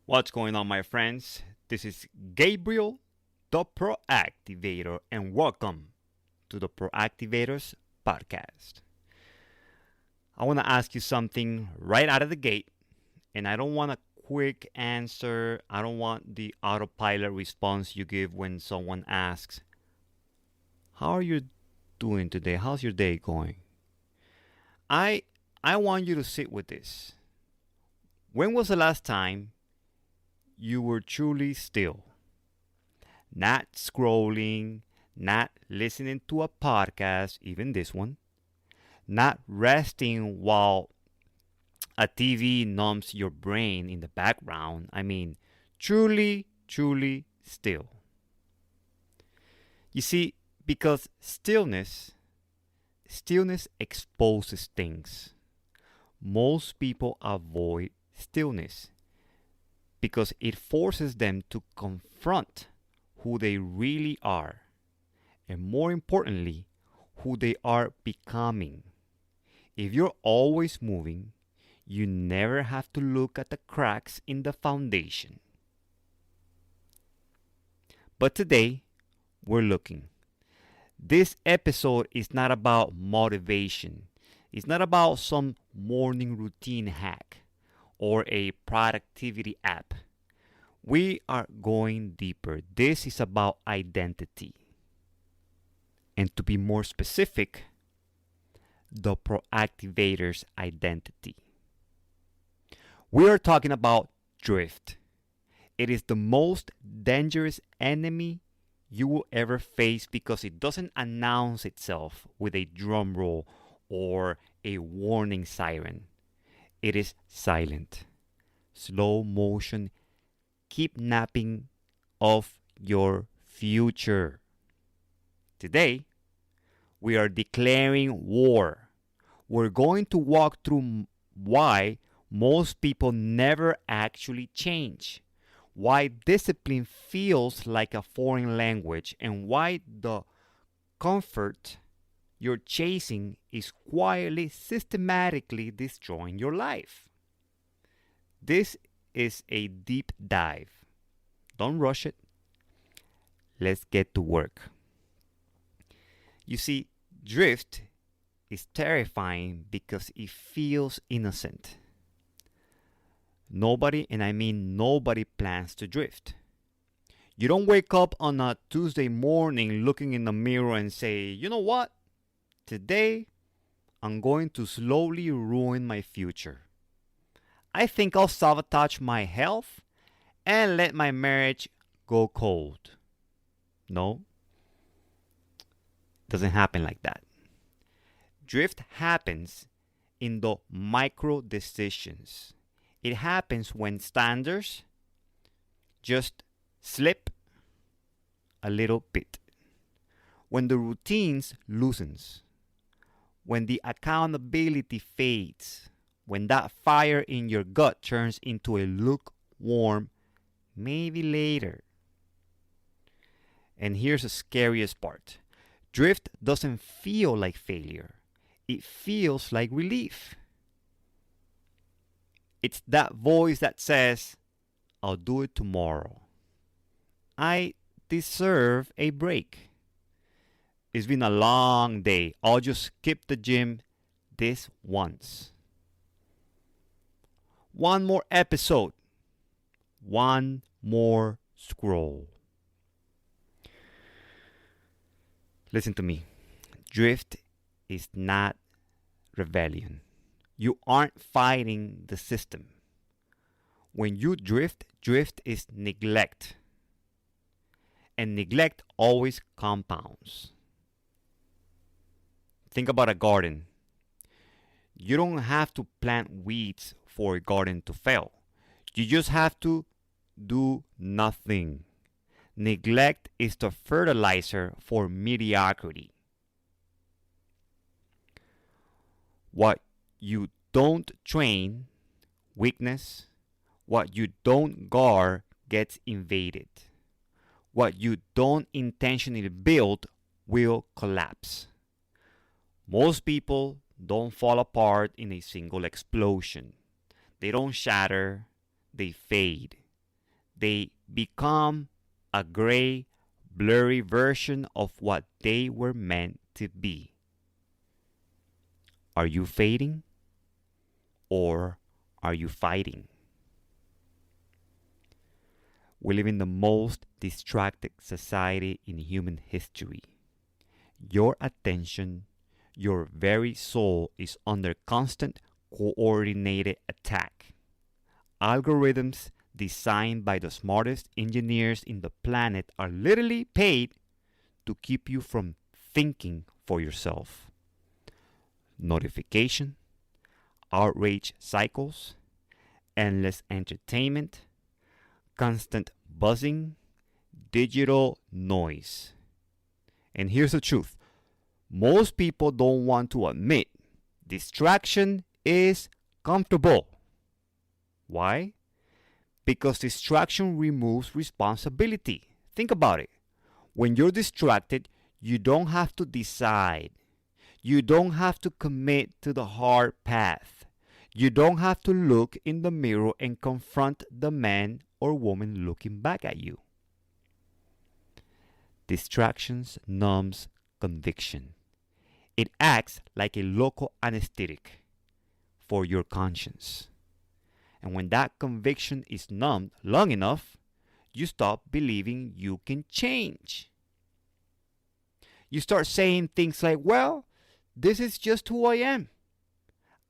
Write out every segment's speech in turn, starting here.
What's going on, my friends? This is Gabriel, the ProActivator, and welcome to the ProActivators Podcast. I want to ask you something right out of the gate, and I don't want a quick answer. I don't want the autopilot response you give when someone asks, "How are you doing today? How's your day going?" I I want you to sit with this. When was the last time you were truly still? Not scrolling, not listening to a podcast, even this one, not resting while a TV numbs your brain in the background. I mean, truly still. You see, because stillness exposes things. Most people avoid stillness because it forces them to confront who they really are, and more importantly, who they are becoming. If you're always moving, you never have to look at the cracks in the foundation. But today, we're looking. This episode is not about motivation. It's not about some morning routine hack or a productivity app. We are going deeper. This is about identity. And to be more specific, the ProActivators identity. We are talking about drift. It is the most dangerous enemy you will ever face because it doesn't announce itself with a drum roll or a warning siren. It is silent, slow motion kidnapping of your future. Today, we are declaring war. We're going to walk through why most people never actually change, why discipline feels like a foreign language, and why the comfort you're chasing is quietly, systematically destroying your life. This is a deep dive. Don't rush it. Let's get to work. You see, drift is terrifying because it feels innocent. Nobody, and I mean nobody, plans to drift. You don't wake up on a Tuesday morning looking in the mirror and say, "You know what? Today, I'm going to slowly ruin my future. I think I'll sabotage my health and let my marriage go cold." No, doesn't happen like that. Drift happens in the micro decisions. It happens when standards just slip a little bit. When the routines loosens. When the accountability fades. When that fire in your gut turns into a lukewarm, maybe later. And here's the scariest part. Drift doesn't feel like failure. It feels like relief. It's that voice that says, "I'll do it tomorrow. I deserve a break. It's been a long day. I'll just skip the gym this once. One more episode. One more scroll." Listen to me. Drift is not rebellion. You aren't fighting the system. When you drift is neglect. And neglect always compounds. Think about a garden. You don't have to plant weeds for a garden to fail. You just have to do nothing. Neglect is the fertilizer for mediocrity. What you don't train, weakness. What you don't guard gets invaded. What you don't intentionally build will collapse. Most people don't fall apart in a single explosion. They don't shatter, they fade. they become a gray, blurry version of what they were meant to be. Are you fading or are you fighting? We live in the most distracted society in human history. Your attention, your very soul is under constant coordinated attack. Algorithms designed by the smartest engineers in the planet are literally paid to keep you from thinking for yourself. Notification, outrage cycles, endless entertainment, constant buzzing, digital noise. And here's the truth. Most people don't want to admit distraction is comfortable. Why? Because distraction removes responsibility. Think about it. When you're distracted, you don't have to decide. You don't have to commit to the hard path. You don't have to look in the mirror and confront the man or woman looking back at you. Distractions numbs conviction. It acts like a local anesthetic for your conscience. And when that conviction is numbed long enough, you stop believing you can change. You start saying things like, well, this is just who I am.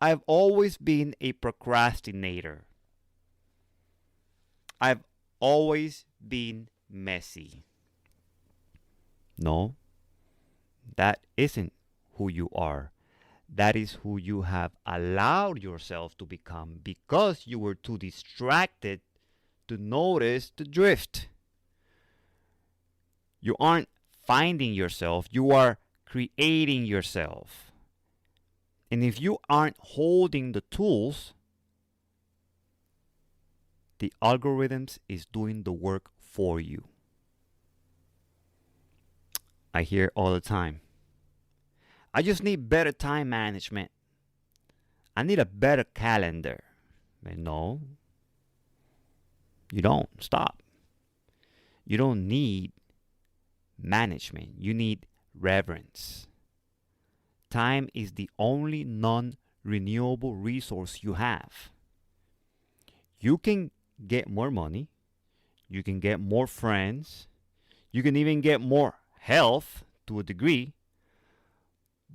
I've always been a procrastinator. I've always been messy. No, that isn't who you are. That is who you have allowed yourself to become because you were too distracted to notice the drift. You aren't finding yourself, you are creating yourself. And if you aren't holding the tools, the algorithms is doing the work for you. I hear all the time, I just need better time management. I need a better calendar. But no, you don't. Stop. You don't need management. You need reverence. Time is the only non-renewable resource you have. You can get more money. You can get more friends. You can even get more health to a degree.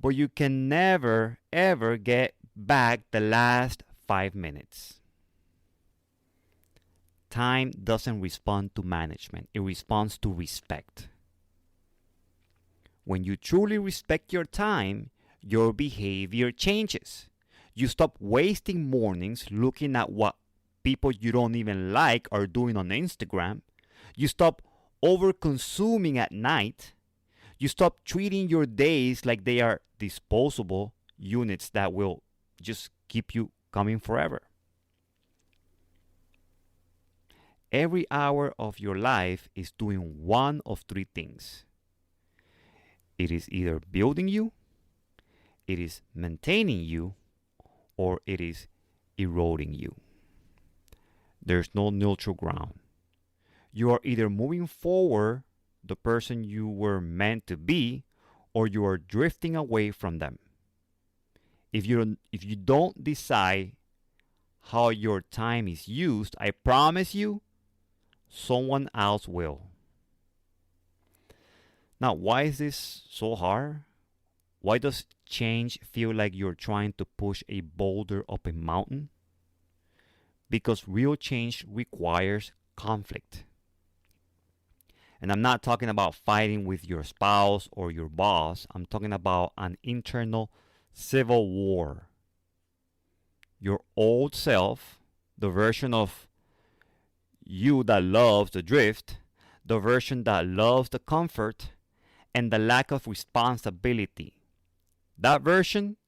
But you can never, ever get back the last 5 minutes. Time doesn't respond to management. It responds to respect. When you truly respect your time, your behavior changes. You stop wasting mornings looking at what people you don't even like are doing on Instagram. You stop over-consuming at night. You stop treating your days like they are disposable units that will just keep you coming forever. Every hour of your life is doing one of three things. It is either building you, it is maintaining you, or it is eroding you. There's no neutral ground. You are either moving forward the person you were meant to be, or you are drifting away from them. If you don't decide how your time is used, I promise you, someone else will. Now, why is this so hard? Why does change feel like you're trying to push a boulder up a mountain? Because real change requires conflict. And I'm not talking about fighting with your spouse or your boss. I'm talking about an internal civil war. Your old self, the version of you that loves the drift, the version that loves the comfort, and the lack of responsibility. That version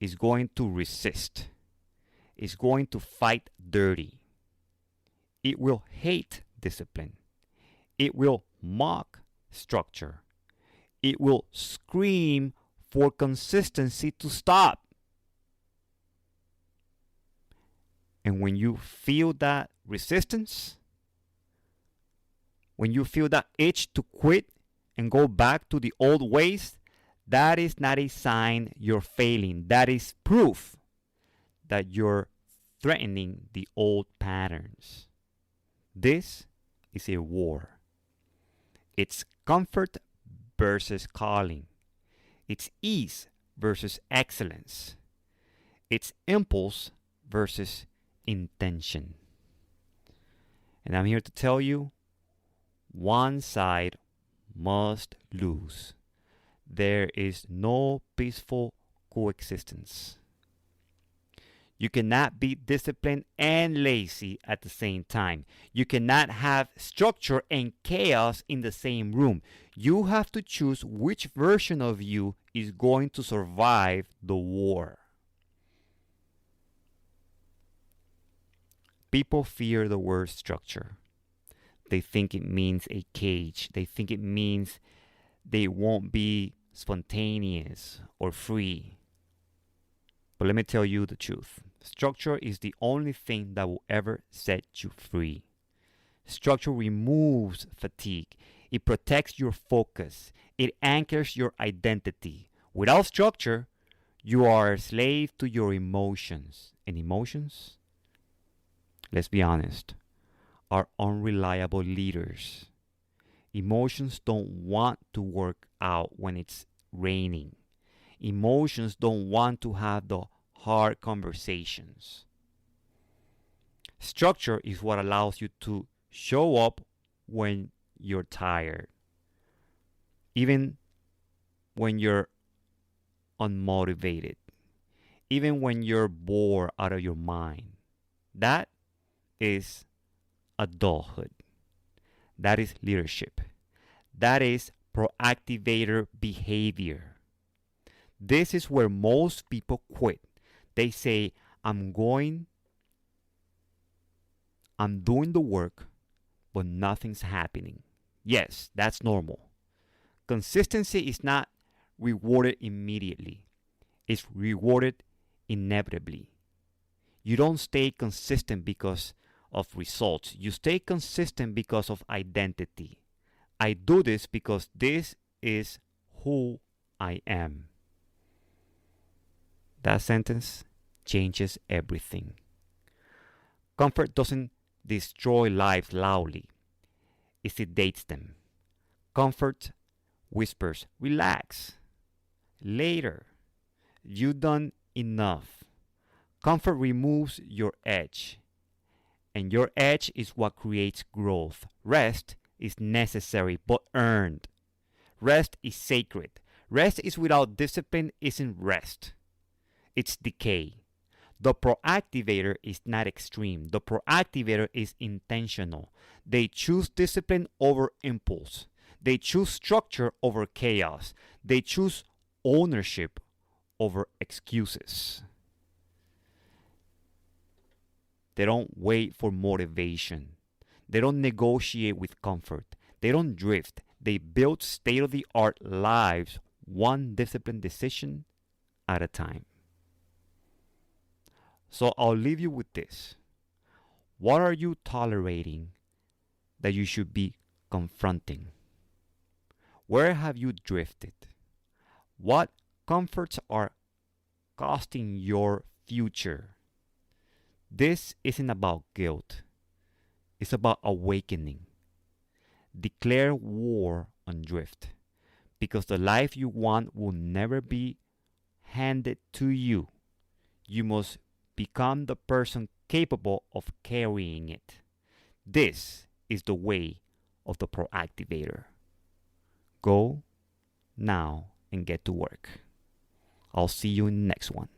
is going to resist. Is going to fight dirty. It will hate discipline. It will mock structure. It will scream for consistency to stop. And when you feel that resistance, when you feel that itch to quit and go back to the old ways, that is not a sign you're failing. That is proof that you're threatening the old patterns. This is a war. It's comfort versus calling. It's ease versus excellence. It's impulse versus intention. And I'm here to tell you, one side must lose. There is no peaceful coexistence. You cannot be disciplined and lazy at the same time. You cannot have structure and chaos in the same room. You have to choose which version of you is going to survive the war. People fear the word structure. They think it means a cage. They think it means they won't be spontaneous or free. But let me tell you the truth. Structure is the only thing that will ever set you free. Structure removes fatigue. It protects your focus. It anchors your identity. Without structure, you are a slave to your emotions. And emotions, let's be honest, are unreliable leaders. Emotions don't want to work out when it's raining. Emotions don't want to have the hard conversations. Structure is what allows you to show up when you're tired, even when you're unmotivated, even when you're bored out of your mind. That is adulthood. That is leadership. That is ProActivator behavior. This is where most people quit. They say, I'm doing the work, but nothing's happening. Yes, that's normal. Consistency is not rewarded immediately. It's rewarded inevitably. You don't stay consistent because of results. You stay consistent because of identity. I do this because this is who I am. That sentence changes everything. Comfort doesn't destroy lives loudly. It sedates them. Comfort whispers, relax. Later. You've done enough. Comfort removes your edge. And your edge is what creates growth. Rest is necessary but earned. Rest is sacred. Rest is without discipline isn't rest. It's decay. The ProActivator is not extreme. The ProActivator is intentional. They choose discipline over impulse. They choose structure over chaos. They choose ownership over excuses. They don't wait for motivation. They don't negotiate with comfort. They don't drift. They build state-of-the-art lives, one disciplined decision at a time. So I'll leave you with this. What are you tolerating that you should be confronting? Where have you drifted? What comforts are costing your future? This isn't about guilt. It's about awakening. Declare war on drift, because the life you want will never be handed to you. You must become the person capable of carrying it. This is the way of the ProActivator. Go now and get to work. I'll see you in the next one.